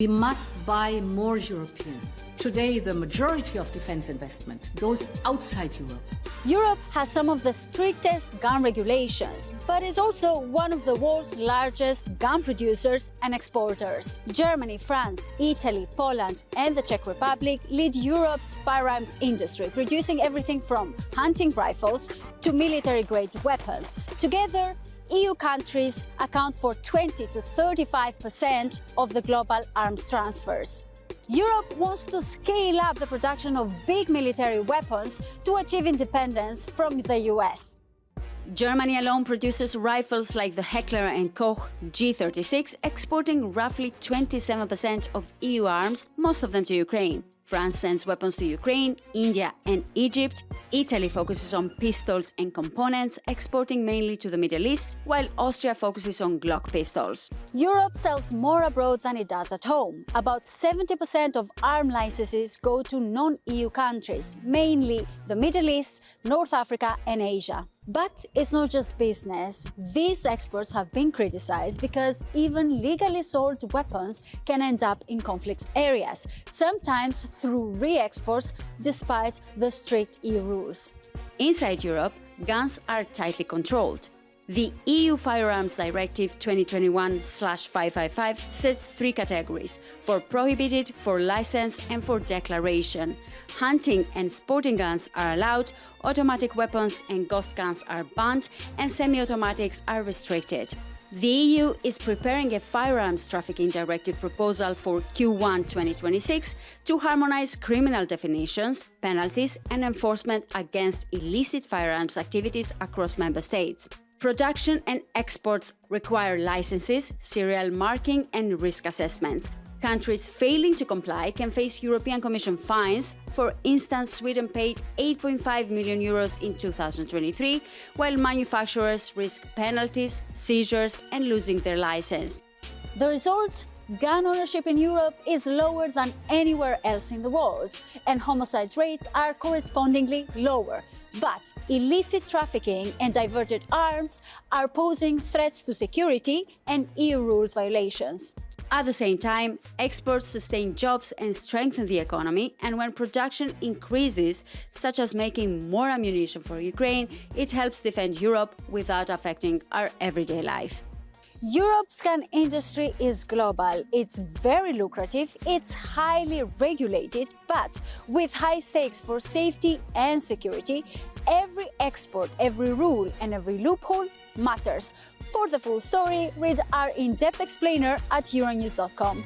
We must buy more European. Today, the majority of defense investment goes outside Europe. Europe has some of the strictest gun regulations, but is also one of the world's largest gun producers and exporters. Germany, France, Italy, Poland, and the Czech Republic lead Europe's firearms industry, producing everything from hunting rifles to military-grade weapons. Together, EU countries account for 20 to 35% of the global arms transfers. Europe wants to scale up the production of big military weapons to achieve independence from the US. Germany alone produces rifles like the Heckler & Koch G36, exporting roughly 27% of EU arms, most of them to Ukraine. France sends weapons to Ukraine, India and Egypt. Italy focuses on pistols and components, exporting mainly to the Middle East, while Austria focuses on Glock pistols. Europe sells more abroad than it does at home. About 70% of arm licenses go to non-EU countries, mainly the Middle East, North Africa and Asia. But it's not just business. These exports have been criticized because even legally sold weapons can end up in conflict areas, sometimes through re-exports despite the strict EU rules. Inside Europe, guns are tightly controlled. The EU Firearms Directive 2021/555 sets three categories: for prohibited, for license and for declaration. Hunting and sporting guns are allowed, automatic weapons and ghost guns are banned, and semi-automatics are restricted. The EU is preparing a firearms trafficking directive proposal for Q1 2026 to harmonize criminal definitions, penalties, and enforcement against illicit firearms activities across member states. Production and exports require licenses, serial marking, and risk assessments. Countries failing to comply can face European Commission fines. For instance, Sweden paid 8.5 million euros in 2023, while manufacturers risk penalties, seizures, and losing their license. The result? Gun ownership in Europe is lower than anywhere else in the world, and homicide rates are correspondingly lower. But illicit trafficking and diverted arms are posing threats to security and EU rules violations. At the same time, exports sustain jobs and strengthen the economy, and when production increases, such as making more ammunition for Ukraine, it helps defend Europe without affecting our everyday life. Europe's gun industry is global, it's very lucrative, it's highly regulated, but with high stakes for safety and security, every export, every rule and every loophole matters. For the full story, read our in-depth explainer at euronews.com.